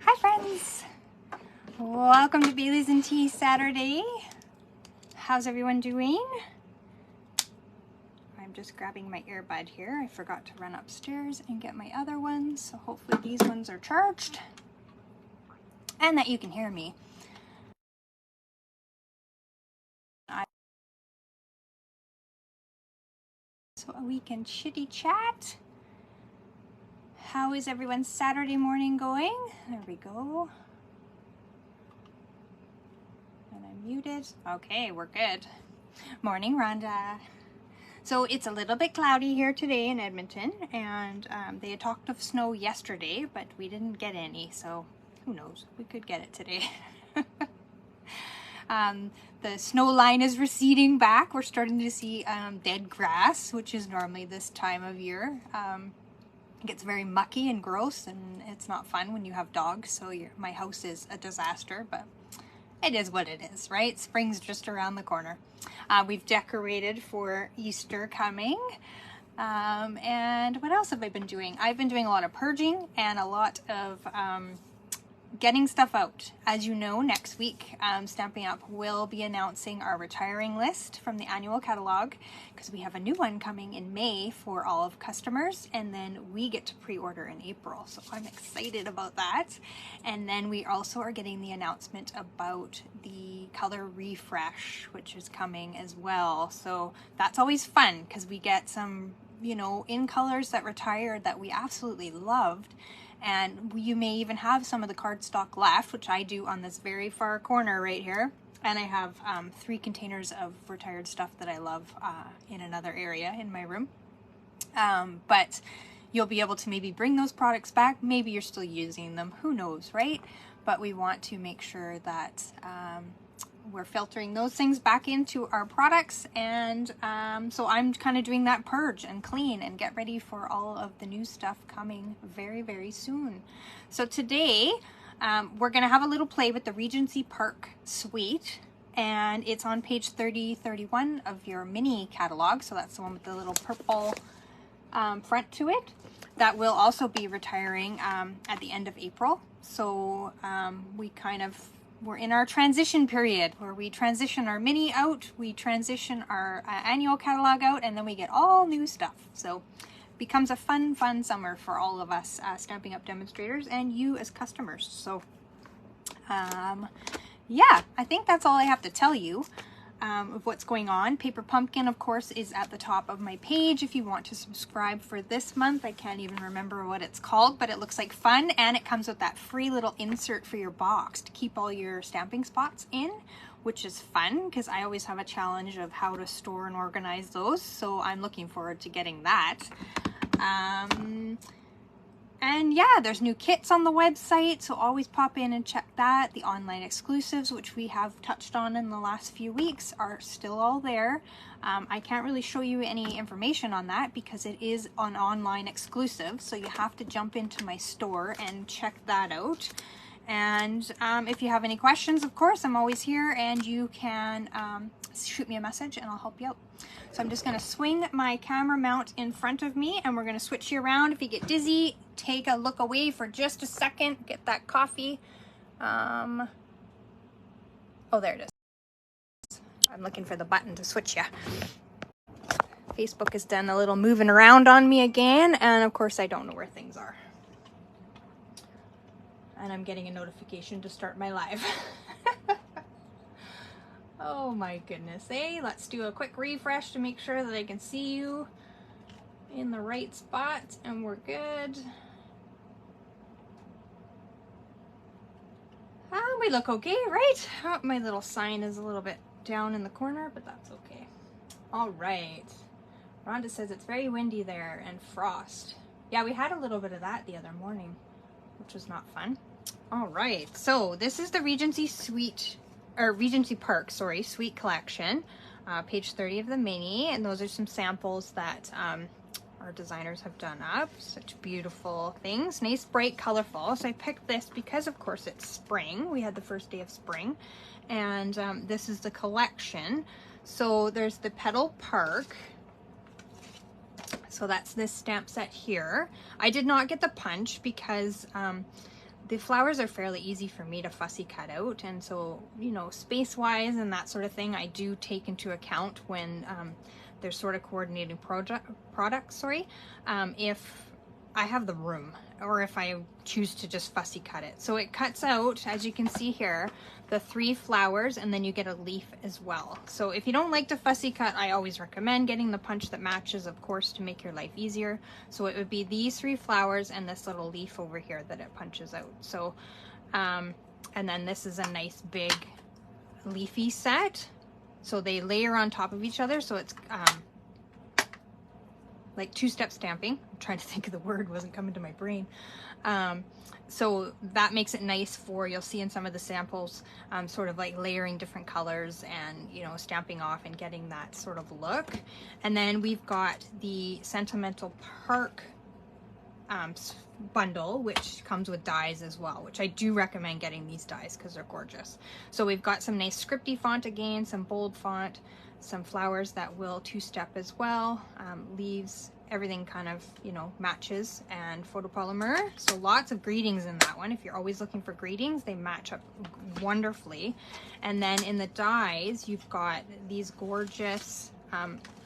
Hi friends! Welcome to Bailey's and Tea Saturday. How's everyone doing? I'm just grabbing my earbud here. I forgot to run upstairs and get my other ones, so hopefully these ones are charged and that you can hear me. So we can chitty chat. How is everyone's Saturday morning going? There we go. And I'm muted. Okay, we're good. Morning, Rhonda. So it's a little bit cloudy here today in Edmonton, and they had talked of snow yesterday, but we didn't get any, so who knows? We could get it today. The snow line is receding back. We're starting to see dead grass, which is normally this time of year. It gets very mucky and gross, and it's not fun when you have dogs, so my house is a disaster, but it is what it is, right? Spring's just around the corner. We've decorated for Easter coming. And what else have I been doing? I've been doing a lot of purging and a lot of getting stuff out. As you know, next week, Stampin' Up! Will be announcing our retiring list from the annual catalog, because we have a new one coming in May for all of customers, and then we get to pre-order in April. So I'm excited about that. And then we also are getting the announcement about the color refresh, which is coming as well. So that's always fun, because we get some, you know, in colors that retired that we absolutely loved. And you may even have some of the cardstock left, which I do on this very far corner right here. And I have 3 containers of retired stuff that I love in another area in my room. But you'll be able to maybe bring those products back. Maybe you're still using them. Who knows, right? But we want to make sure that we're filtering those things back into our products, and so I'm kind of doing that purge and clean and get ready for all of the new stuff coming very, very soon. So today we're going to have a little play with the Regency Park Suite, and it's on page 3031 of your mini catalog. So that's the one with the little purple front to it. That will also be retiring at the end of April. So we're in our transition period where we transition our mini out, we transition our annual catalog out, and then we get all new stuff. So it becomes a fun summer for all of us Stampin' Up! Demonstrators and you as customers. So yeah, I think that's all I have to tell you of what's going on. Paper Pumpkin, of course, is at the top of my page if you want to subscribe for this month. I can't even remember what it's called, but it looks like fun, and it comes with that free little insert for your box to keep all your stamping spots in, which is fun because I always have a challenge of how to store and organize those, so I'm looking forward to getting that. And yeah, there's new kits on the website, so always pop in and check that. The online exclusives, which we have touched on in the last few weeks, are still all there. I can't really show you any information on that because it is an online exclusive, so you have to jump into my store and check that out. And if you have any questions, of course, I'm always here, and you can shoot me a message and I'll help you out. So I'm just going to swing my camera mount in front of me, and we're going to switch you around. If you get dizzy, take a look away for just a second, get that coffee. Oh, there it is. I'm looking for the button to switch you. Facebook has done a little moving around on me again, and of course I don't know where things are. And I'm getting a notification to start my live. Oh my goodness. Hey, let's do a quick refresh to make sure that I can see you in the right spot, and we're good. We look okay, right? Oh, my little sign is a little bit down in the corner, but that's okay. All right. Rhonda says it's very windy there and frost. Yeah, we had a little bit of that the other morning, which was not fun. All right, so this is the Regency Park Suite Collection, page 30 of the mini, and those are some samples that our designers have done up. Such beautiful things, nice, bright, colorful. So I picked this because, of course, it's spring. We had the first day of spring, and this is the collection. So there's the Petal Park. So that's this stamp set here. I did not get the punch because the flowers are fairly easy for me to fussy cut out, and so, you know, space-wise and that sort of thing, I do take into account when they're sort of coordinating products, if I have the room, or if I choose to just fussy cut it. So it cuts out, as you can see here, the 3 flowers, and then you get a leaf as well. So if you don't like to fussy cut, I always recommend getting the punch that matches, of course, to make your life easier. So it would be these 3 flowers and this little leaf over here that it punches out. So, and then this is a nice big leafy set. So they layer on top of each other. So it's like 2-step stamping. I'm trying to think of the word, wasn't coming to my brain. So that makes it nice for, you'll see in some of the samples, sort of like layering different colors and, you know, stamping off and getting that sort of look. And then we've got the Sentimental Park bundle, which comes with dies as well, which I do recommend getting these dies because they're gorgeous. So we've got some nice scripty font again, some bold font, some flowers that will 2-step as well, leaves, everything kind of, you know, matches, and photopolymer. So lots of greetings in that one. If you're always looking for greetings, they match up wonderfully. And then in the dies, you've got these gorgeous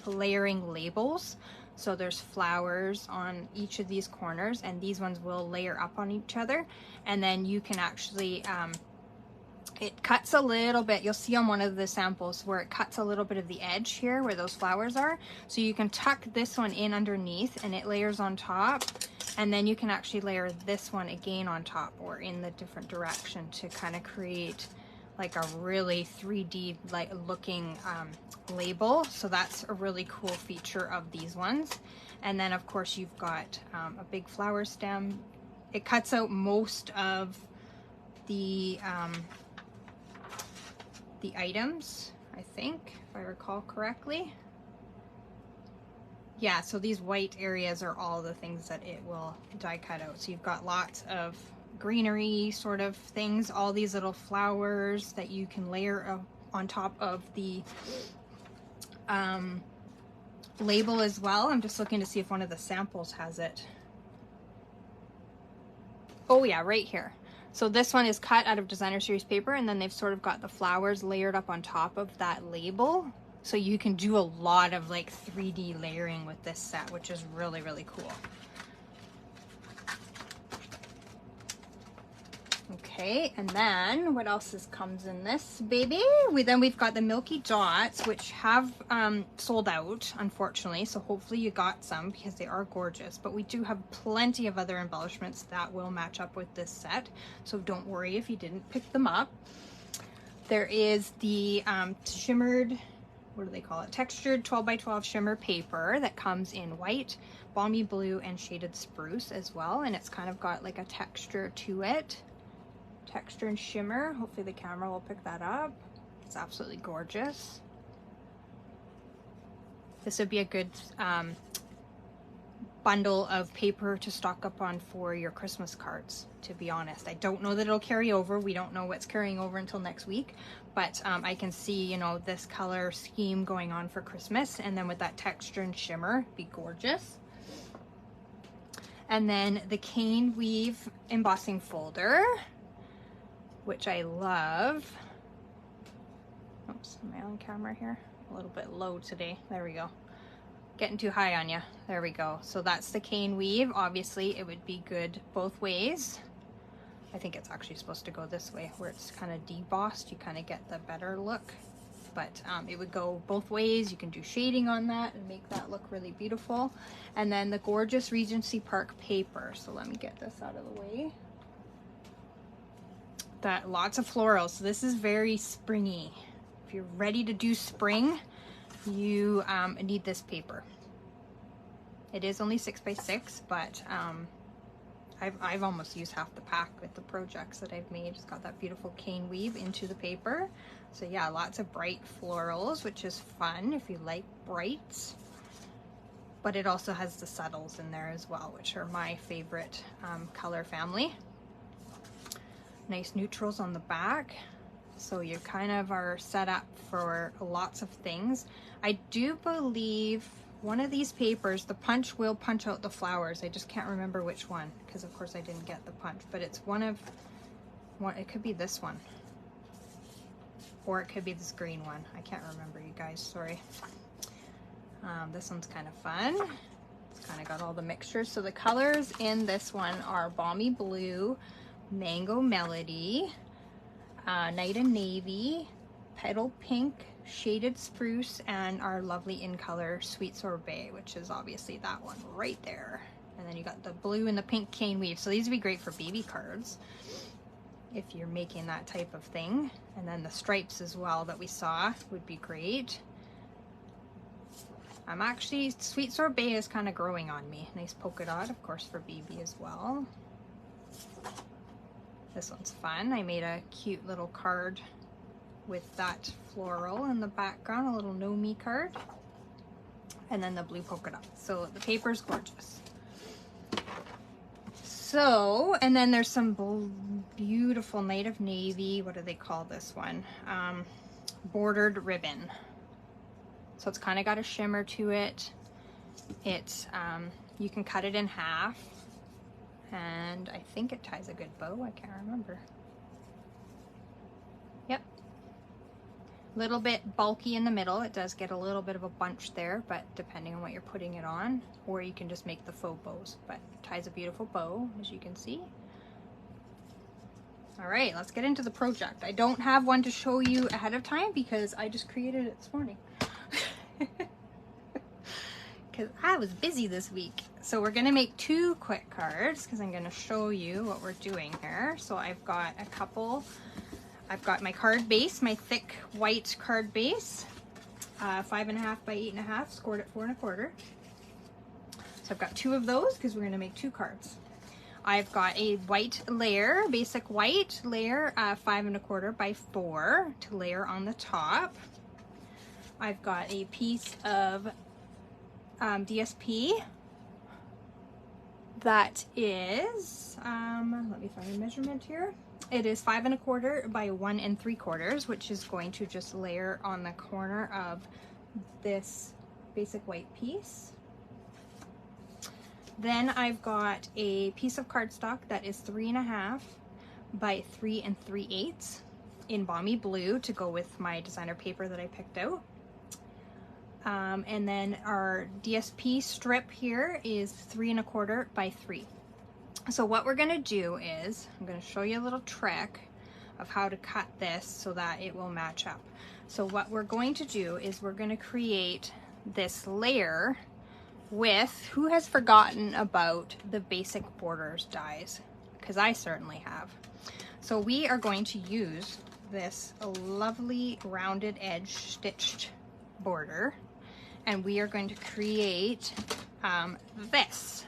layering labels. So there's flowers on each of these corners, and these ones will layer up on each other. And then you can actually, it cuts a little bit. You'll see on one of the samples where it cuts a little bit of the edge here where those flowers are. So you can tuck this one in underneath and it layers on top. And then you can actually layer this one again on top or in the different direction to kind of create like a really 3D like looking label. So that's a really cool feature of these ones. And then of course you've got a big flower stem. It cuts out most of the items, I think, if I recall correctly. Yeah, so these white areas are all the things that it will die cut out. So you've got lots of greenery sort of things, all these little flowers that you can layer on top of the label as well. I'm just looking to see if one of the samples has it. Oh yeah, right here. So this one is cut out of designer series paper, and then they've sort of got the flowers layered up on top of that label. So you can do a lot of like 3D layering with this set, which is really, really cool. Okay, and then what else comes in this baby? We've got the Milky Dots, which have sold out, unfortunately. So hopefully you got some because they are gorgeous. But we do have plenty of other embellishments that will match up with this set. So don't worry if you didn't pick them up. There is the shimmered, what do they call it? Textured 12x12 shimmer paper that comes in white, balmy blue, and shaded spruce as well. And it's kind of got like a texture to it. Texture and shimmer. Hopefully the camera will pick that up. It's absolutely gorgeous. This would be a good bundle of paper to stock up on for your Christmas cards, to be honest. I don't know that it'll carry over. We don't know what's carrying over until next week, but I can see, you know, this color scheme going on for Christmas, and then with that texture and shimmer, be gorgeous. And then the Cane Weave Embossing Folder, which I love. Oops, am I on camera here? A little bit low today. There we go. Getting too high on you. There we go. So that's the Cane Weave. Obviously, it would be good both ways. I think it's actually supposed to go this way, where it's kind of debossed. You kind of get the better look. But it would go both ways. You can do shading on that and make that look really beautiful. And then the gorgeous Regency Park paper. So let me get this out of the way. That lots of florals. So this is very springy. If you're ready to do spring, you need this paper. It is only 6x6, but I've almost used half the pack with the projects that I've made. It's got that beautiful cane weave into the paper. So yeah, lots of bright florals, which is fun if you like brights. But it also has the subtles in there as well, which are my favorite color family. Nice neutrals on the back, so you kind of are set up for lots of things. I do believe one of these papers, the punch will punch out the flowers. I just can't remember which one, because of course I didn't get the punch, but it's it could be this one. Or it could be this green one. I can't remember, you guys, sorry. This one's kind of fun. It's kind of got all the mixtures. So the colors in this one are Balmy Blue, Mango Melody, Night and Navy, Petal Pink, Shaded Spruce, and our lovely in color Sweet Sorbet, which is obviously that one right there. And then you got the blue and the pink cane weave. So these would be great for baby cards if you're making that type of thing. And then the stripes as well that we saw would be great. I'm actually, Sweet Sorbet is kind of growing on me. Nice polka dot, of course, for baby as well. This one's fun. I made a cute little card with that floral in the background, a little know me card. And then the blue polka dot. So the paper's gorgeous. So, and then there's some beautiful Night of Navy, what do they call this one? Bordered ribbon. So it's kind of got a shimmer to it. It's, you can cut it in half, and I think it ties a good bow, I can't remember. Yep. Little bit bulky in the middle. It does get a little bit of a bunch there, but depending on what you're putting it on, or you can just make the faux bows, but it ties a beautiful bow, as you can see. All right, let's get into the project. I don't have one to show you ahead of time because I just created it this morning. Because I was busy this week. So we're gonna make 2 quick cards because I'm gonna show you what we're doing here. So I've got a couple, I've got my card base, my thick white card base, 5.5 by 8.5, scored at 4 1/4. So I've got 2 of those because we're gonna make 2 cards. I've got a white layer, basic white layer, 5 1/4 by 4 to layer on the top. I've got a piece of DSP that is, let me find a measurement here. It is 5 1/4 by 1 3/4, which is going to just layer on the corner of this basic white piece. Then I've got a piece of cardstock that is 3.5 by 3 3/8 in Balmy Blue to go with my designer paper that I picked out. And then our DSP strip here is 3 1/4 by 3. So what we're gonna do is, I'm gonna show you a little trick of how to cut this so that it will match up. So what we're going to do is we're gonna create this layer with, who has forgotten about the basic borders dies? Because I certainly have. So we are going to use this lovely rounded edge stitched border, and we are going to create this.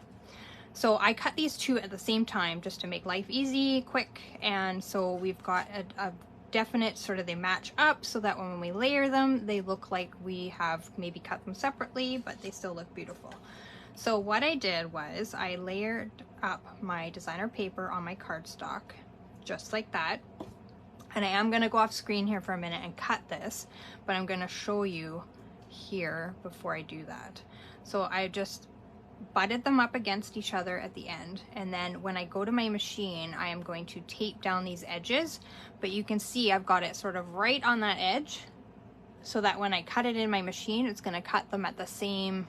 So I cut these 2 at the same time just to make life easy, quick, and so we've got a definite sort of, they match up so that when we layer them, they look like we have maybe cut them separately, but they still look beautiful. So what I did was I layered up my designer paper on my cardstock, just like that. And I am gonna go off screen here for a minute and cut this, but I'm gonna show you here before I do that. So I just butted them up against each other at the end, and then when I go to my machine, I am going to tape down these edges, but you can see I've got it sort of right on that edge so that when I cut it in my machine, it's going to cut them at the same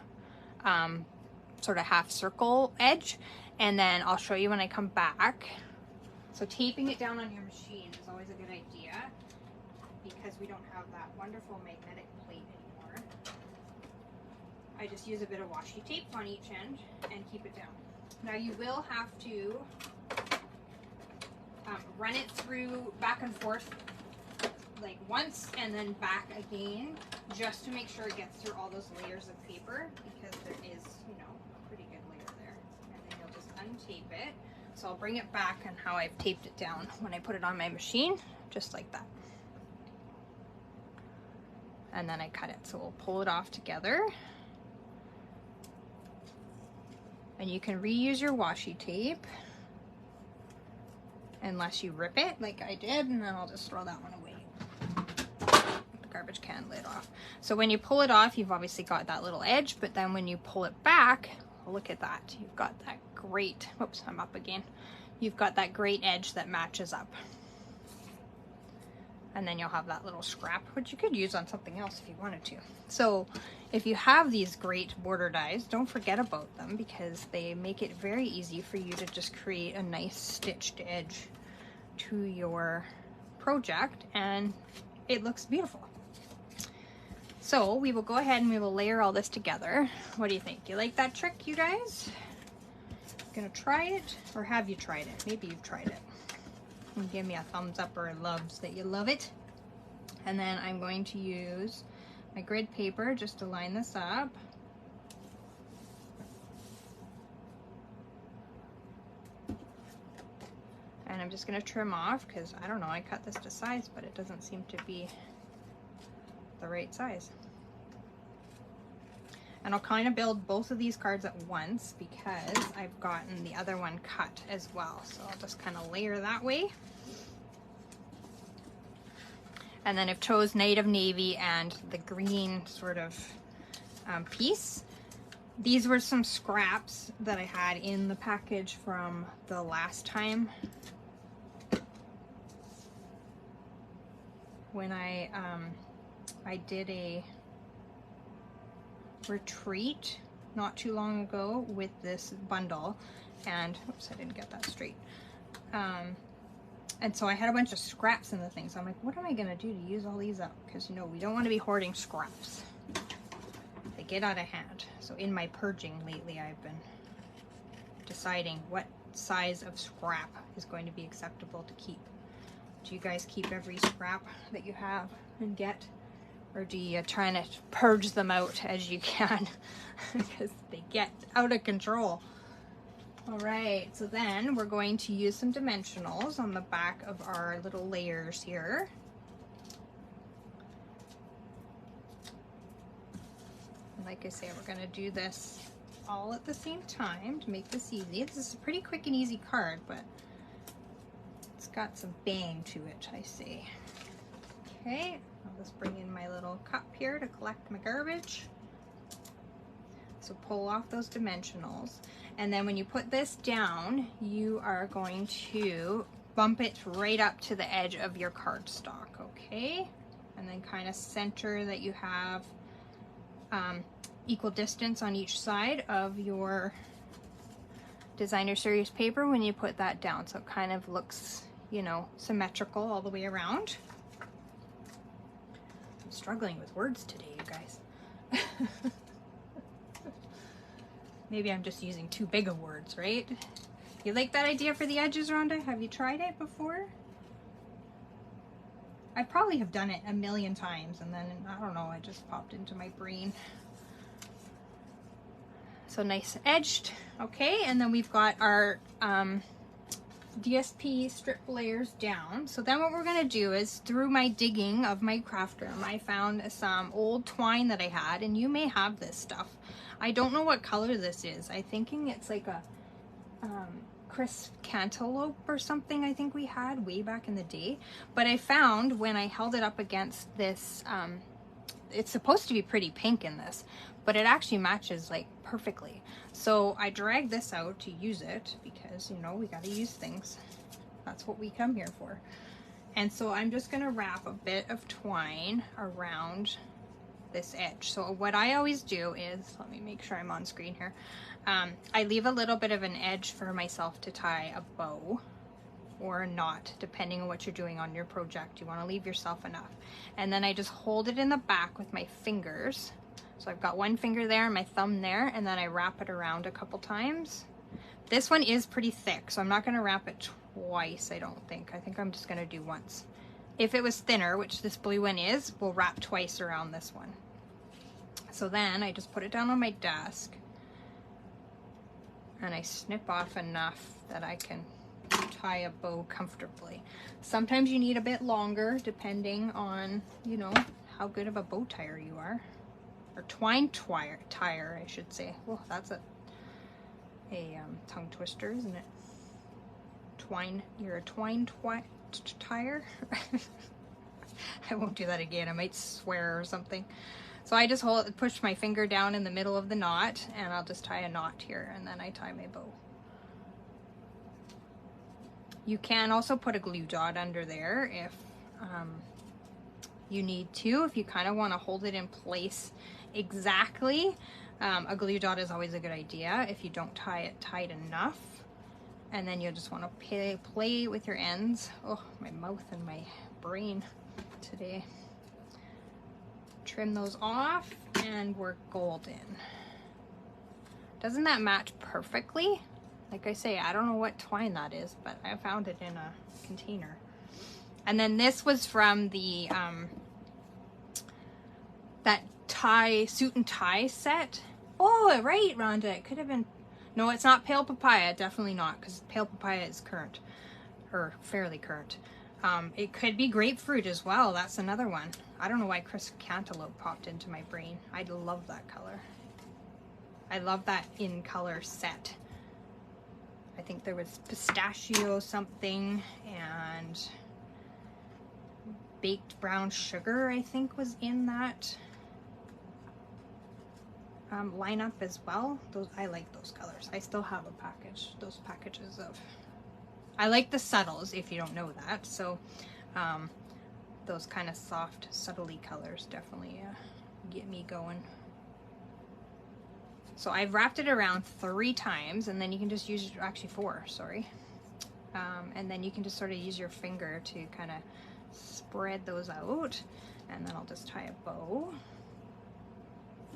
sort of half circle edge, and then I'll show you when I come back. So taping it down on your machine is always a good idea because we don't have that wonderful magnetic plate anymore. I just use a bit of washi tape on each end and keep it down. Now you will have to run it through back and forth like once and then back again, just to make sure it gets through all those layers of paper, because there is, you know, a pretty good layer there. And then you'll just untape it. So I'll bring it back and how I've taped it down when I put it on my machine, just like that. And then I cut it. So we'll pull it off together. And you can reuse your washi tape unless you rip it like I did, and then I'll just throw that one away. The garbage garbage can lid off. So when you pull it off, you've obviously got that little edge, but then when you pull it back, look at that. You've got that great, whoops, I'm up again. You've got that great edge that matches up. And then you'll have that little scrap, which you could use on something else if you wanted to. So if you have these great border dies, don't forget about them, because they make it very easy for you to just create a nice stitched edge to your project, and it looks beautiful. So we will go ahead and we will layer all this together. What do you think? You like that trick, you guys? Gonna try it, or have you tried it? Maybe you've tried it. And give me a thumbs up or a loves that you love it. And then I'm going to use my grid paper just to line this up. And I'm just going to trim off, because I don't know, I cut this to size, but it doesn't seem to be the right size. And I'll kind of build both of these cards at once, because I've gotten the other one cut as well. So I'll just kind of layer that way. And then I've chose Native Navy and the green sort of piece. These were some scraps that I had in the package from the last time when I did a retreat not too long ago with this bundle, and oops, I didn't get that straight. And so I had a bunch of scraps in the thing, so I'm like, what am I gonna do to use all these up? Because, you know, we don't want to be hoarding scraps. They get out of hand. So in my purging lately, I've been deciding what size of scrap is going to be acceptable to keep. Do you guys keep every scrap that you have and get? Or do you try to purge them out as you can? Because they get out of control. All right, so then we're going to use some dimensionals on the back of our little layers here. And like I say, we're gonna do this all at the same time to make this easy. This is a pretty quick and easy card, but it's got some bang to it, I say. Okay, I'll just bring in my little cup here to collect my garbage. So pull off those dimensionals. And then when you put this down, you are going to bump it right up to the edge of your cardstock, okay? And then kind of center that you have equal distance on each side of your designer series paper when you put that down. So it kind of looks, you know, symmetrical all the way around. I'm struggling with words today, you guys. Maybe I'm just using too big of words, right? You like that idea for the edges, Rhonda? Have you tried it before? I probably have done it a million times, and then, I don't know, it just popped into my brain. So nice edged, okay, and then we've got our DSP strip layers down. So then what we're gonna do is, through my digging of my craft room, I found some old twine that I had, and you may have this stuff. I don't know what color this is. I'm thinking it's like a crisp cantaloupe or something I think we had way back in the day. But I found when I held it up against this, it's supposed to be pretty pink in this, but it actually matches like perfectly. So I dragged this out to use it because, you know, we got to use things. That's what we come here for. And so I'm just going to wrap a bit of twine around this edge. So what I always do is, let me make sure I'm on screen here. I leave a little bit of an edge for myself to tie a bow or a knot, depending on what you're doing on your project. You want to leave yourself enough. And then I just hold it in the back with my fingers. So I've got one finger there and my thumb there, and then I wrap it around a couple times. This one is pretty thick, so I'm not going to wrap it twice, I don't think. I think I'm just going to do once. If it was thinner, which this blue one is, we'll wrap twice around this one. So then I just put it down on my desk and I snip off enough that I can tie a bow comfortably. Sometimes you need a bit longer depending on, you know, how good of a bow tire you are. Or twine tire, I should say. Well, that's a tongue twister, isn't it? Twine, you're a twine tire? I won't do that again. I might swear or something. So I just push my finger down in the middle of the knot, and I'll just tie a knot here, and then I tie my bow. You can also put a glue dot under there if you need to, if you kind of want to hold it in place exactly. A glue dot is always a good idea if you don't tie it tight enough. And then you'll just want to play with your ends. Oh, my mouth and my brain today. Trim those off, and we're golden. Doesn't that match perfectly? Like I say, I don't know what twine that is, but I found it in a container. And then this was from the that suit and tie set. Oh, right, Rhonda. It could have been. No, it's not Pale Papaya. Definitely not, because Pale Papaya is current, or fairly current. It could be Grapefruit as well. That's another one. I don't know why Crisp Cantaloupe popped into my brain. I love that color. I love that in color set. I think there was pistachio something, and baked brown sugar, I think, was in that lineup as well. I like those colors. I still have those packages of. I like the subtles, if you don't know that. So those kind of soft, subtly colors definitely get me going. So I've wrapped it around 3 times, and then you can just use, actually 4, sorry. And then you can just sort of use your finger to kind of spread those out, and then I'll just tie a bow.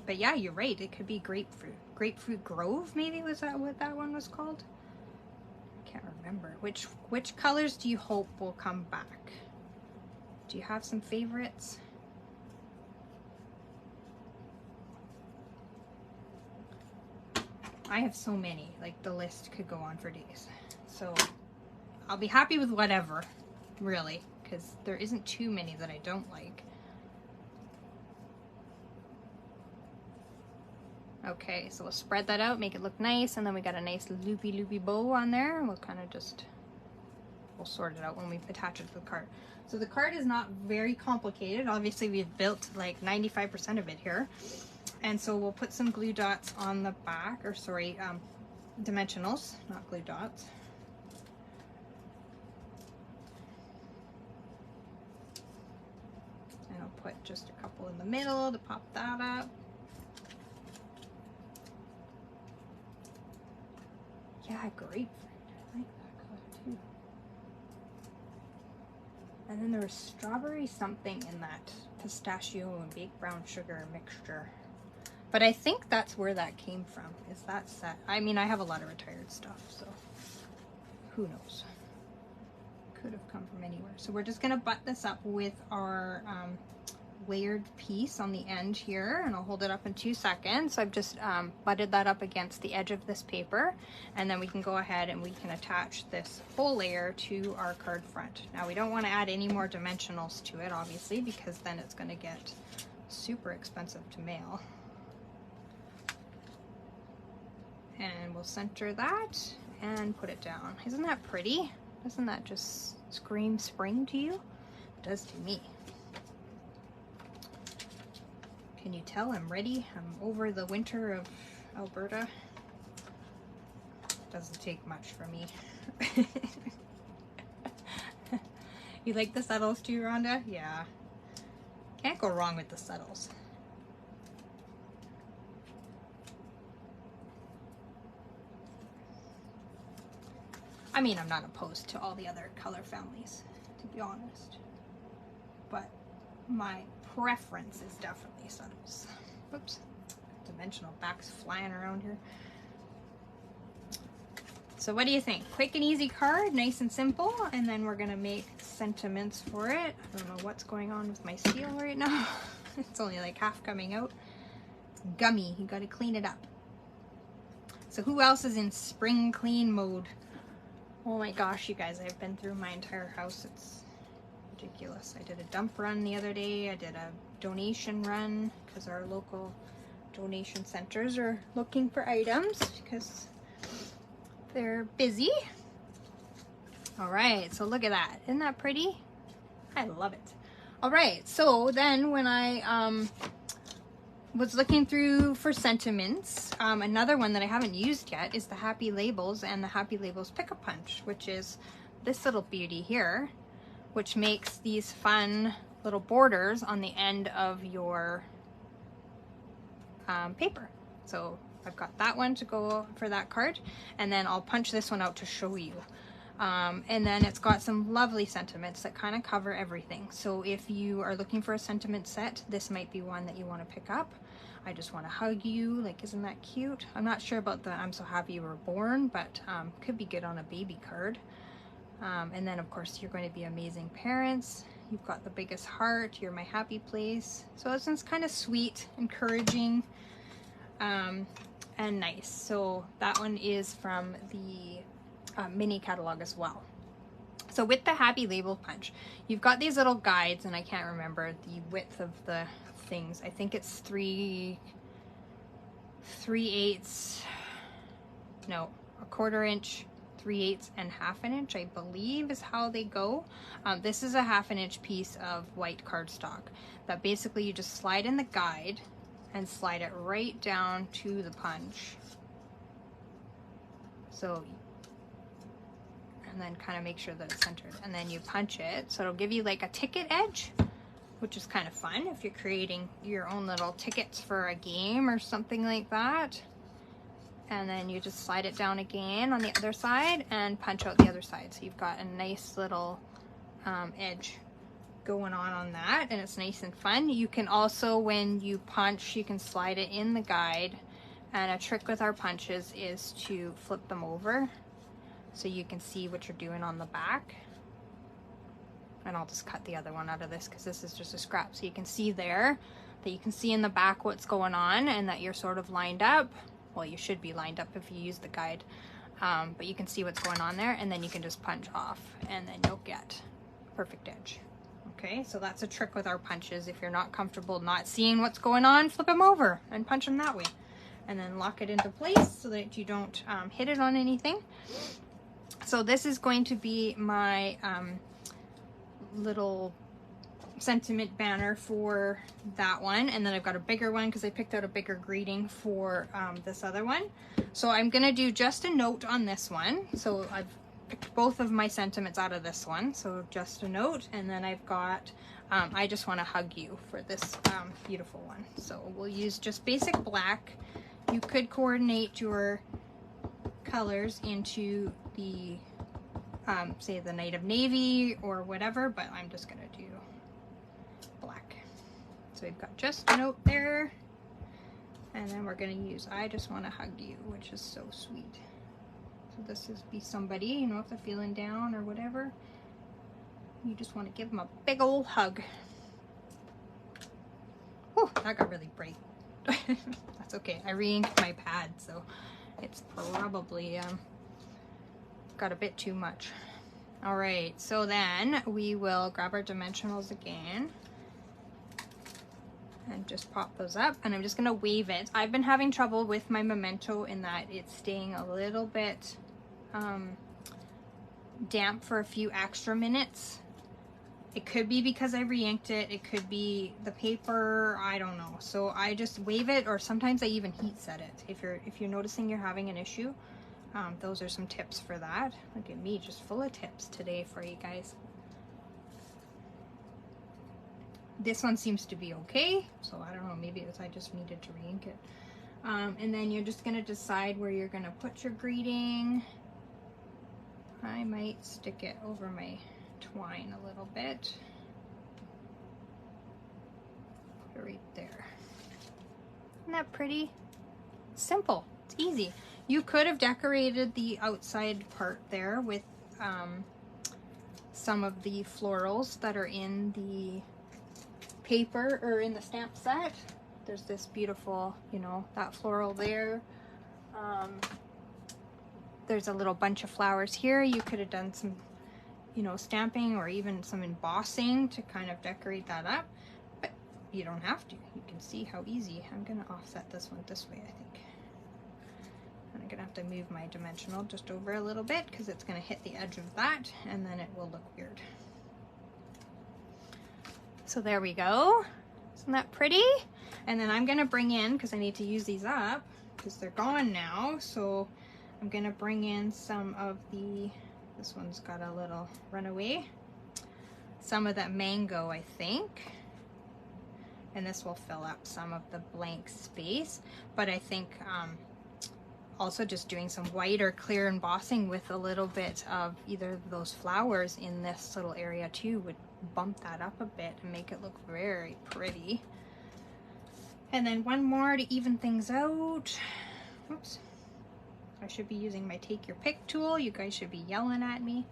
But yeah, you're right, it could be Grapefruit. Grapefruit Grove, maybe, was that what that one was called? I can't remember. Which colors do you hope will come back? Do you have some favorites? I have so many, like the list could go on for days. So I'll be happy with whatever, really, because there isn't too many that I don't like. Okay, so we'll spread that out, make it look nice, and then we got a nice loopy bow on there, and we'll kind of just, we'll sort it out when we attach it to the card. So the card is not very complicated. Obviously we've built like 95% of it here. And so we'll put some glue dots on the back, or sorry, dimensionals, not glue dots. And I'll put just a couple in the middle to pop that up. Yeah, grapefruit. I like that color too. And then there was strawberry something in that pistachio and baked brown sugar mixture. But I think that's where that came from, is that set. I mean, I have a lot of retired stuff, so who knows? Could have come from anywhere. So we're just gonna butt this up with our layered piece on the end here, and I'll hold it up in 2 seconds. So I've just butted that up against the edge of this paper, and then we can go ahead and we can attach this whole layer to our card front. Now we don't want to add any more dimensionals to it, obviously, because then it's going to get super expensive to mail. And we'll center that and put it down. Isn't that pretty? Doesn't that just scream spring to you? It does to me. Can you tell I'm ready? I'm over the winter of Alberta. Doesn't take much for me. You like the subtles too, Rhonda? Yeah. Can't go wrong with the subtles. I mean, I'm not opposed to all the other color families, to be honest. But my preference is definitely subtles. Whoops. Dimensional backs flying around here. So what do you think? Quick and easy card, nice and simple, and then we're gonna make sentiments for it. I don't know what's going on with my steel right now. It's only like half coming out. It's gummy, you gotta clean it up. So who else is in spring clean mode? Oh my gosh, you guys, I've been through my entire house. It's ridiculous. I did a dump run the other day. I did a donation run because our local donation centers are looking for items because they're busy. All right, so look at that. Isn't that pretty? I love it. All right, so then when I was looking through for sentiments, another one that I haven't used yet is the Happy Labels and the Happy Labels Pick-a-Punch, which is this little beauty here, which makes these fun little borders on the end of your paper. So I've got that one to go for that card, and then I'll punch this one out to show you. And then it's got some lovely sentiments that kind of cover everything. So if you are looking for a sentiment set, this might be one that you want to pick up. I just want to hug you, like, isn't that cute? I'm not sure about the I'm so happy you were born, but could be good on a baby card. And then of course you're going to be amazing parents. You've got the biggest heart, you're my happy place. So this one's kind of sweet, encouraging, and nice. So that one is from the mini catalog as well. So with the Happy Label Punch, you've got these little guides, and I can't remember the width of the things. I think it's 3/8, no, 1/4 inch, 3/8, and 1/2 inch, I believe is how they go. This is a 1/2 inch piece of white cardstock that basically you just slide in the guide and slide it right down to the punch. So, and then kind of make sure that it's centered, and then you punch it. So it'll give you like a ticket edge, which is kind of fun if you're creating your own little tickets for a game or something like that. And then you just slide it down again on the other side and punch out the other side. So you've got a nice little edge going on that, and it's nice and fun. You can also, when you punch, you can slide it in the guide. And a trick with our punches is to flip them over so you can see what you're doing on the back. And I'll just cut the other one out of this because this is just a scrap. So you can see there that you can see in the back what's going on and that you're sort of lined up. Well, you should be lined up if you use the guide, but you can see what's going on there, and then you can just punch off, and then you'll get perfect edge. Okay, so that's a trick with our punches. If you're not comfortable not seeing what's going on, flip them over and punch them that way, and then lock it into place so that you don't hit it on anything. So this is going to be my little sentiment banner for that one, and then I've got a bigger one because I picked out a bigger greeting for this other one. So I'm gonna do just a note on this one. So I've picked both of my sentiments out of this one, so just a note, and then I've got I just want to hug you for this beautiful one. So we'll use just basic black. You could coordinate your colors into the say the Night of Navy or whatever, but I'm just gonna do black. So we've got just a note there, and then we're gonna use I just want to hug you, which is so sweet. So this is be somebody, you know, if they're feeling down or whatever, you just want to give them a big old hug. Oh, that got really bright. That's okay, I re-inked my pad, so it's probably got a bit too much. All right, so then we will grab our dimensionals again and just pop those up, and I'm just gonna wave it. I've been having trouble with my memento in that it's staying a little bit damp for a few extra minutes. It could be because I re-inked it, it could be the paper, I don't know. So I just wave it, or sometimes I even heat set it. If you're noticing you're having an issue, those are some tips for that. Look at me, just full of tips today for you guys. This one seems to be okay, so I don't know, maybe it was I just needed to re-ink it. And then you're just gonna decide where you're gonna put your greeting. I might stick it over my twine a little bit. Put it right there. Isn't that pretty? Simple, it's easy. You could have decorated the outside part there with some of the florals that are in the paper or in the stamp set. There's this beautiful, you know, that floral there. There's a little bunch of flowers here. You could have done some, you know, stamping or even some embossing to kind of decorate that up, but you don't have to. You can see how easy. I'm gonna offset this one this way, I think. And I'm gonna have to move my dimensional just over a little bit because it's gonna hit the edge of that and then it will look weird. So there we go. Isn't that pretty? And then I'm gonna bring in, because I need to use these up because they're gone now, so I'm gonna bring in some of the, this one's got a little runaway, some of that mango, I think. And this will fill up some of the blank space. But I think also just doing some white or clear embossing with a little bit of either of those flowers in this little area too would bump that up a bit and make it look very pretty. And then one more to even things out. Oops. I should be using my take your pick tool. You guys should be yelling at me.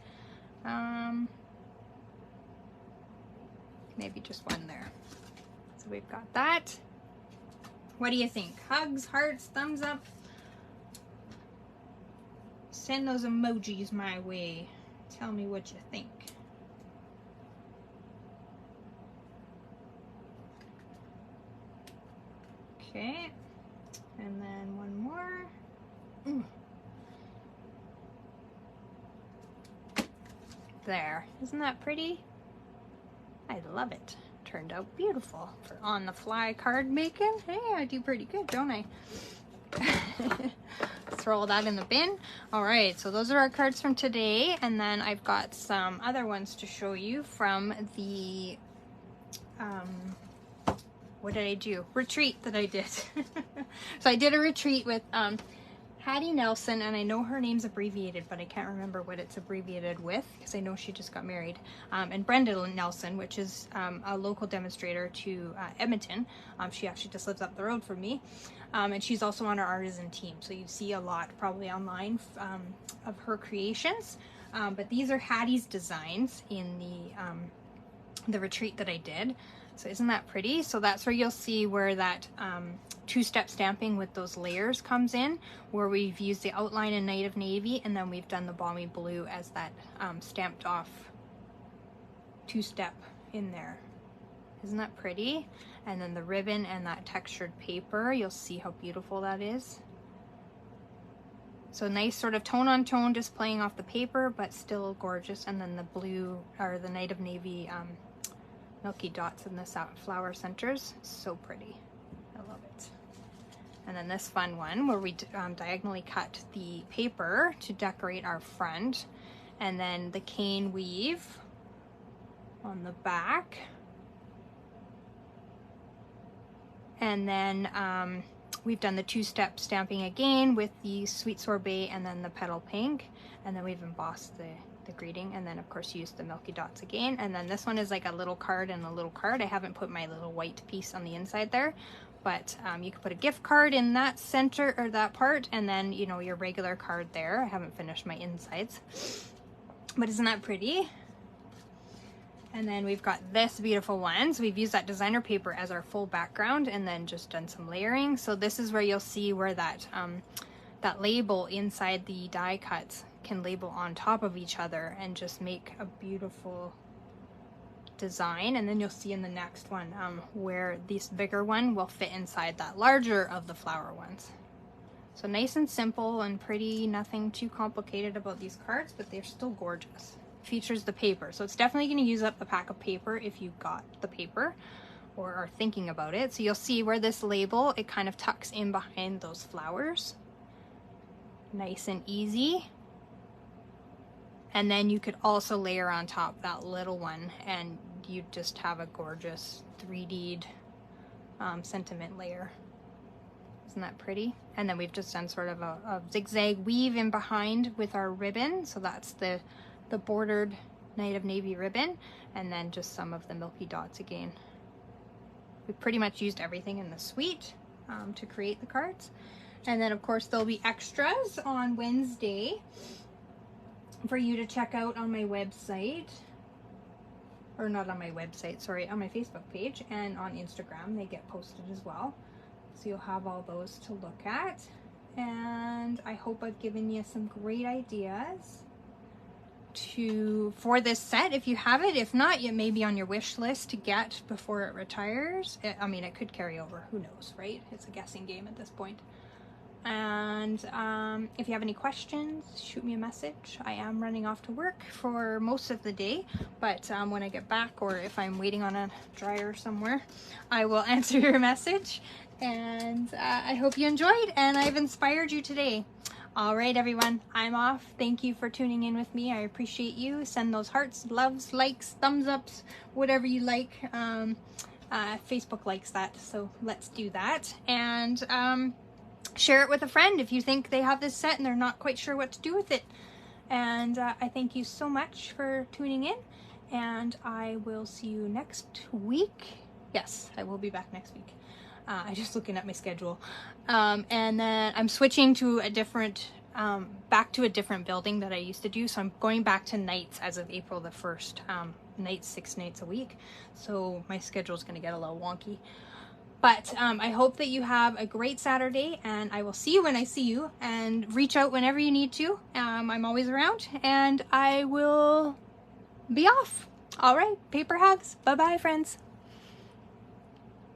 Maybe just one there. So we've got that. What do you think? Hugs, hearts, thumbs up? Send those emojis my way. Tell me what you think. Okay, and then one more. There, isn't that pretty? I love it. Turned out beautiful for on the fly card making. Hey, I do pretty good, don't I? Throw all that in the bin. All right, so those are our cards from today, and then I've got some other ones to show you from the what did I do? Retreat that I did. So I did a retreat with Hattie Nelson, and I know her name's abbreviated, but I can't remember what it's abbreviated with because I know she just got married. And Brenda Nelson, which is a local demonstrator to Edmonton. She actually just lives up the road from me. And she's also on our artisan team. So you see a lot probably online of her creations. But these are Hattie's designs in the retreat that I did. So isn't that pretty? So that's where you'll see where that two-step stamping with those layers comes in, where we've used the outline in Night of Navy, and then we've done the balmy blue as that stamped off two-step in there. Isn't that pretty? And then the ribbon and that textured paper, you'll see how beautiful that is. So nice sort of tone on tone, just playing off the paper, but still gorgeous. And then the blue, or the Night of Navy milky dots in the flower centers, so pretty. I love it. And then this fun one where we diagonally cut the paper to decorate our front, and then the cane weave on the back, and then we've done the two-step stamping again with the sweet sorbet and then the petal pink, and then we've embossed the greeting, and then of course use the milky dots again. And then this one is like a little card and a little card. I haven't put my little white piece on the inside there, but you can put a gift card in that center or that part, and then you know your regular card there. I haven't finished my insides, but isn't that pretty? And then we've got this beautiful one. So we've used that designer paper as our full background and then just done some layering. So this is where you'll see where that that label inside the die cuts can label on top of each other and just make a beautiful design. And then you'll see in the next one where this bigger one will fit inside that larger of the flower ones. So nice and simple and pretty, nothing too complicated about these cards, but they're still gorgeous. Features the paper, so it's definitely going to use up the pack of paper if you got the paper or are thinking about it. So you'll see where this label, it kind of tucks in behind those flowers. Nice and easy. And then you could also layer on top that little one and you just have a gorgeous 3D'd sentiment layer. Isn't that pretty? And then we've just done sort of a zigzag weave in behind with our ribbon. So that's the bordered Night of Navy ribbon, and then just some of the milky dots again. We pretty much used everything in the suite to create the cards. And then of course there'll be extras on Wednesday for you to check out on my website, or not on my website, sorry, on my Facebook page and on Instagram. They get posted as well. So you'll have all those to look at. And I hope I've given you some great ideas for this set if you have it. If not, it may be on your wish list to get before it retires. I mean, it could carry over, who knows, right? It's a guessing game at this point. And if you have any questions, shoot me a message. I am running off to work for most of the day, but when I get back, or if I'm waiting on a dryer somewhere, I will answer your message. And I hope you enjoyed and I've inspired you today. All right, everyone, I'm off. Thank you for tuning in with me. I appreciate you. Send those hearts, loves, likes, thumbs ups, whatever you like. Facebook likes that, so let's do that. And share it with a friend if you think they have this set and they're not quite sure what to do with it. And I thank you so much for tuning in, and I will see you next week. Yes, I will be back next week. I'm just looking at my schedule. And then I'm switching to a different, back to a different building that I used to do. So I'm going back to nights as of April the 1st, nights, 6 nights a week. So my schedule is going to get a little wonky. But I hope that you have a great Saturday, and I will see you when I see you, and reach out whenever you need to. I'm always around, and I will be off. All right, paper hugs. Bye-bye, friends.